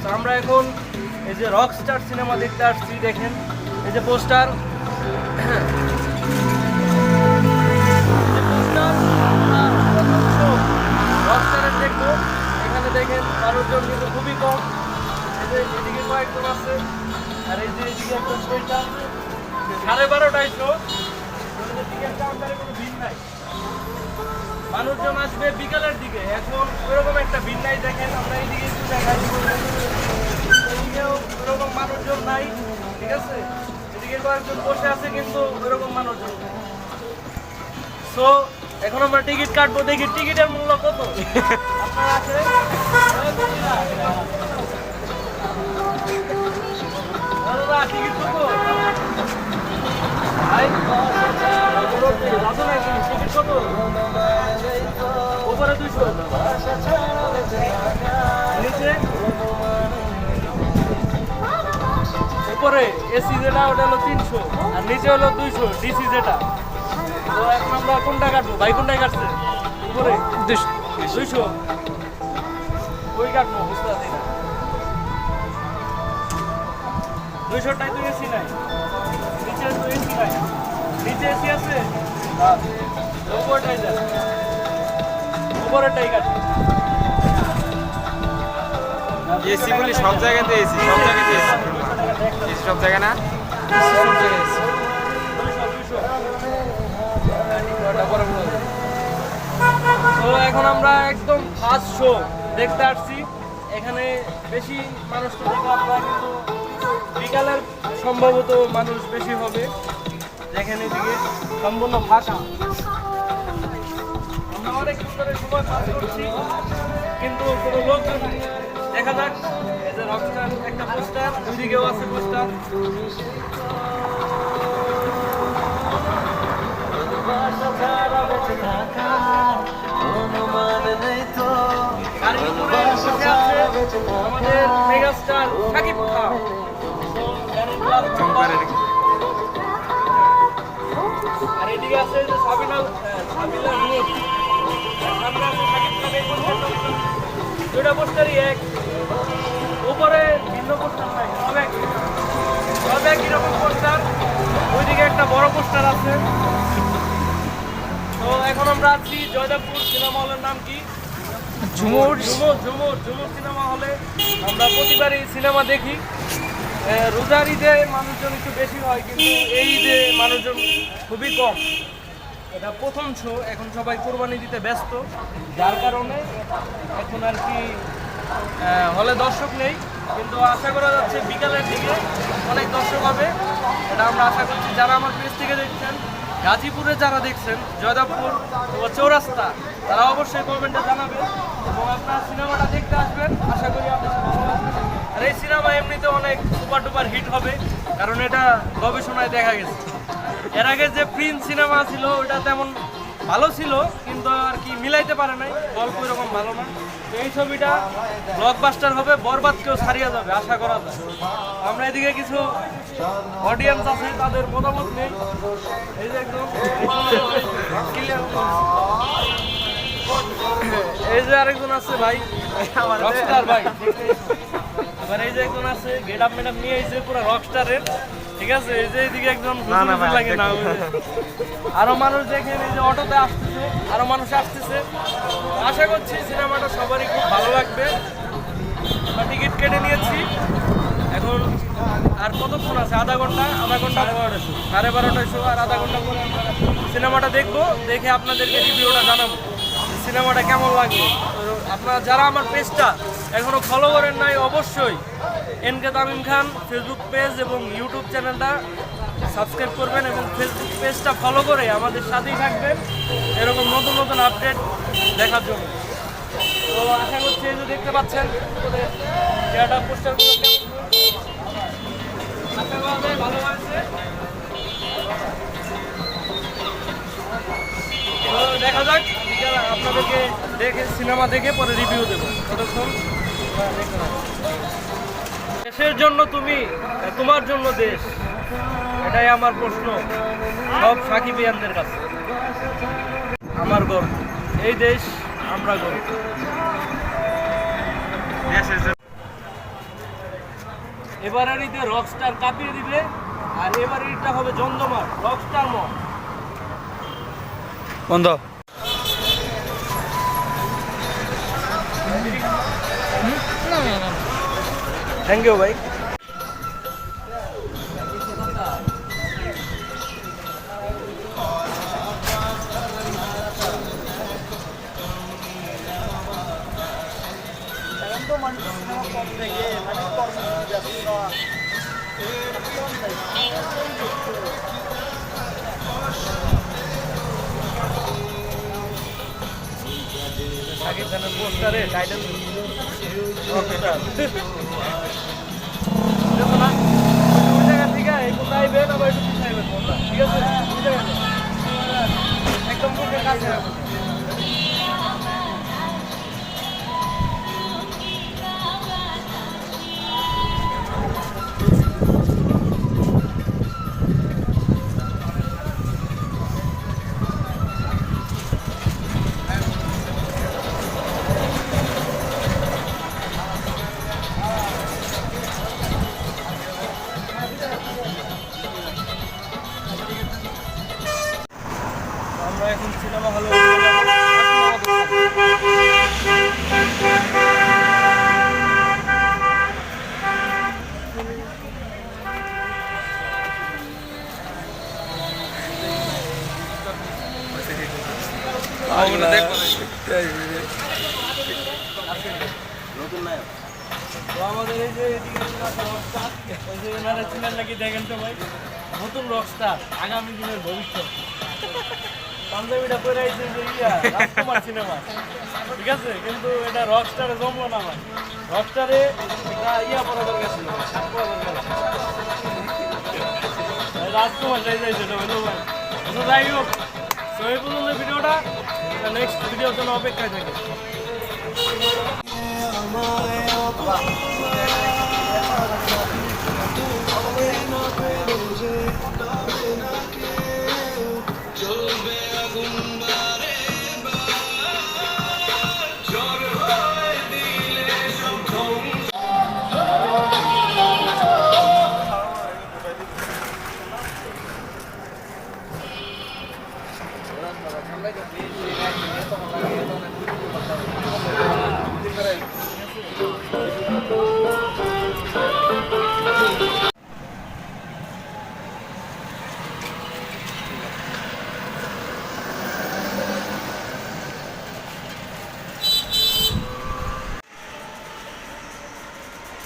তো আমরা এখন এই যে রকস্টার সিনেমা দেখতে আসছি, দেখেন এই যে পোস্টার, রকস্টারের দেখবো। এখানে দেখেন মানুষজন কিন্তু খুবই কম, এই যে এদিকে কয়েকজন আছে, আর এই যে এদিকে একজন বইটা 12:30টায় শো, টিকিট কাউন্টারে কোনো ভিড় নাই, মানুষজন আসবে বিকালের দিকে। এখন ওইরকম একটা ভিড় নাই, দেখেন আমরা এইদিকে একটু দেখাই, এদিকেও ওইরকম মানুষজন নাই, ঠিক আছে, এদিকে কয়েকজন বসে আছে কিন্তু ওইরকম মানুষজন। সো এখন আমরা টিকিট কাটবো, দেখি টিকিটের মূল্য কত। আপনারা আছে টিকিট কত ভাই? টিকিট কত? উপরে 200, নিচে উপরে এসি যেটা ওটা হলো 300, আর নিচে হলো 200 ডিসি যেটা। তো এখন আমরা কোনটা কাটবো ভাই? কোনটাই কাটছে? উপরে 200 ওই কাটবো, বুঝতে পারছি না। 200টাই তো এসি নাই, নিচে তো এসি নাই, নিচে এসি আছে, উপরটাই যায়, উপরেরটাই কাটবো। এসি বলি সব জায়গাতে এসি, সব জায়গাতে এসি, সব জায়গা না, সব জায়গায় এসি। তো এখন আমরা একদম ফার্স্ট শো দেখতে আসছি, এখানে বেশি মানুষ তো দেখলাম না, কিন্তু বিকালের সম্ভবত মানুষ বেশি হবে। দেখেন এদিকে সম্পূর্ণ ফাঁকা, আমরা অনেক সুন্দর সময় পাস করছি কিন্তু কোনো লোকজন নেই। দেখা যাক, এই যে রকস্টার একটা পোস্টার, ওইদিকেও আছে পোস্টার। আমাদের মেগাস্টার শাকিব খান, আর এদিকে আছে যে সাবিনা নূর, সামনে আছে শাকিব খানের দুটা পোস্টারই এক, উপরে ভিন্ন পোস্টার নাই, সব একই রকম পোস্টার। ওইদিকে একটা বড় পোস্টার আছে। তো এখন আমরা আছি জয়দেবপুর সিনেমা হলের নাম কি? ঝুমুর সিনেমা হলে। আমরা প্রতিবারই সিনেমা দেখি। রোজার ঈদে মানুষজন একটু বেশি হয়, কিন্তু এই ঈদে মানুষজন খুবই কম। এটা প্রথম শো, এখন সবাই কোরবানি দিতে ব্যস্ত, যার কারণে এখন আর কি হলে দর্শক নেই, কিন্তু আশা করা যাচ্ছে বিকালের দিকে অনেক দর্শক হবে, এটা আমরা আশা করছি। যারা আমার পেজ থেকে দেখছেন, গাজীপুরে যারা দেখছেন, জয়দেবপুর ও চৌরাস্তা, তারা অবশ্যই কমেন্টে জানাবেন এবং আপনার সিনেমাটা দেখতে আসবেন। আশা করি আপনাদের ভালো লাগবে। আর এই সিনেমা এমনিতে অনেক সুপার ডুপার হিট হবে, কারণ এটা গবেষণায় দেখা গেছে। এর আগে যে প্রিন্স সিনেমা ছিল ওটা তেমন ভালো ছিল, কিন্তু আর কি মিলাইতে পারে নাই, গল্প এরকম ভালো না। তো এই ছবিটা ব্লকবাস্টার হবে, বরবাদকেও ছাড়িয়ে যাবে আশা করা যায়। আমরা এদিকে কিছু অডিয়েন্স আছে, তাদের মতামত নেই। এই যে একদম এই যে আরেকজন আছে ভাই, রকস্টার ভাই। এবার এই যে একজন আছে গেট আপ মেডাপ নিয়ে, এই যে পুরো রকস্টারের, ঠিক আছে। এই যে এইদিকে একজন লাগে না, আরো মানুষ দেখেন, এই যে অটোতে আসতেছে, আরো মানুষ আসতেছে। আশা করছি সিনেমাটা সবারই খুব ভালো লাগবে। আমরা টিকিট কেটে নিয়েছি, এখন আর কতক্ষণ আছে? আধা ঘন্টা 12:30 শো, আর আধা ঘন্টা পরে আমরা সিনেমাটা দেখবো, দেখে আপনাদেরকে রিভিউটা জানাবো সিনেমাটা কেমন লাগবে। তো আপনারা যারা আমার পেজটা এখনো ফলো করেন নাই, অবশ্যই এনকে তামিম খান ফেসবুক পেজ এবং ইউটিউব চ্যানেলটা সাবস্ক্রাইব করবেন এবং ফেসবুক পেজটা ফলো করে আমাদের সাথেই থাকবেন এরকম নতুন নতুন আপডেট দেখার জন্য। তো আশা করছি এই যে দেখতে পাচ্ছেন চেহারাটা, পোস্টারগুলো আশা করা যায় ভালো হয়েছে। তো দেখা যাক, আপনাদেরকে দেখে সিনেমা দেখে পরে রিভিউ দেবো। ততক্ষণ দেশের জন্য তুমি, তোমার জন্য দেশ, এটাই আমার প্রশ্ন সব সাকিবিয়ানদের কাছে। আমার গর্ব, এই দেশ আমরা গর্ব। এবারের ঈদে রকস্টার কাঁপিয়ে দিবে, আর এবারের ঈদটা হবে জমজমাট রকস্টার মল। বন্ধ। থ্যাংক ইউ ভাই। শাকিব খানের পোস্টারে টাইটেল রকস্টার। দেখো না ওই জায়গা থেকে একটু চাইবেন, আবার একটু পিছাইবেন ফোনটা, ঠিক আছে? ওই জায়গা থেকে। একদম মুখের কাছে রাখুন। আমরা এখন সিনেমা হলে তো আমাদের এই যে এদিকে রকস্টার, ওই যে ওনারা ছিলেন নাকি দেখেন তো ভাই, নতুন রকস্টার, আগামী দিনের ভবিষ্যৎ। পাঞ্জাবিটা পরে আইছে যে রাজকুমার সিনেমা, ঠিক আছে, কিন্তু এটা রকস্টারে জমলো না ভাই। রকস্টারে এটা পরা দরকার ছিল, শার্ট পরা দরকার ছিল। রাজকুমার চাইছে সেটা হলো ভাই। তো যাই হোক, তো এই পর্যন্ত ভিডিওটা, নেক্সট ভিডিওর জন্য অপেক্ষায় থাকে।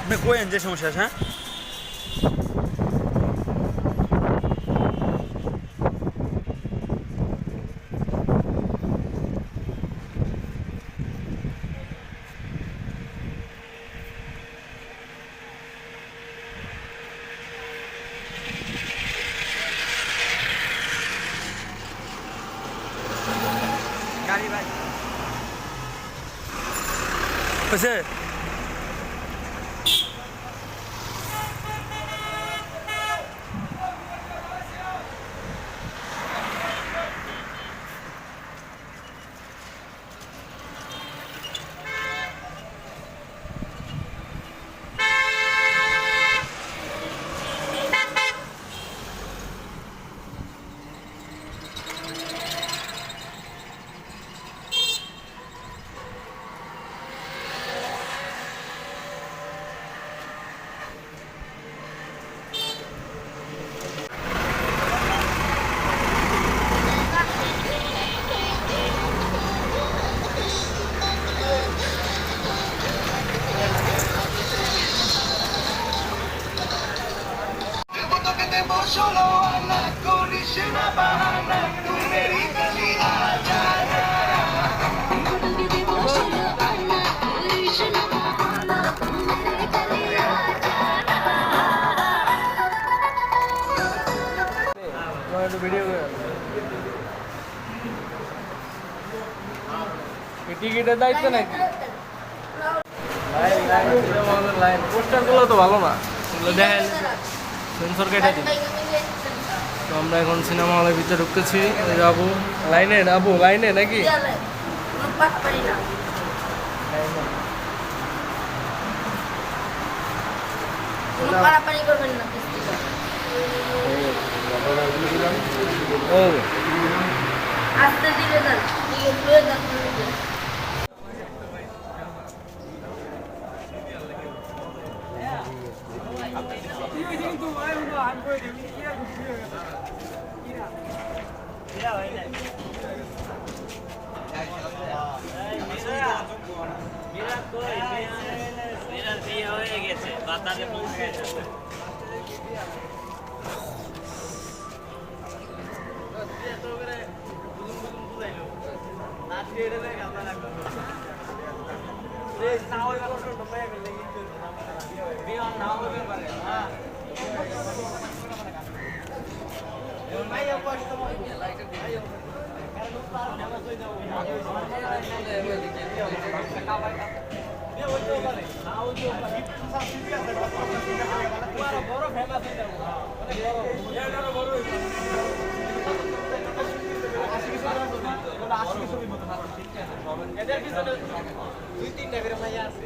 আপনি কোয়েন যে সমস্যা আছে, হ্যাঁ? গাড়ি ভাই হয়েছে। টিকিটের দায়িত্ব নাকি? লাইন পোস্টারগুলো তো ভালো না, এগুলো দেখা সেন্সর কেটে দিই। তো আমরা এখন সিনেমা হলের ভিতরে ঢুকতেছি। যাবো লাইনে, যাবো লাইনে নাকি? কোনো পারাপারি করবেন না কিস্তিটা। আস্তে ধীরে যান, দিকে ঘুরে যান নিজে। বিয়ে হয়ে গেছে বাতারে পৌঁছে গেছে এদের পিছনে 2-3টা করে মাইয়া আছে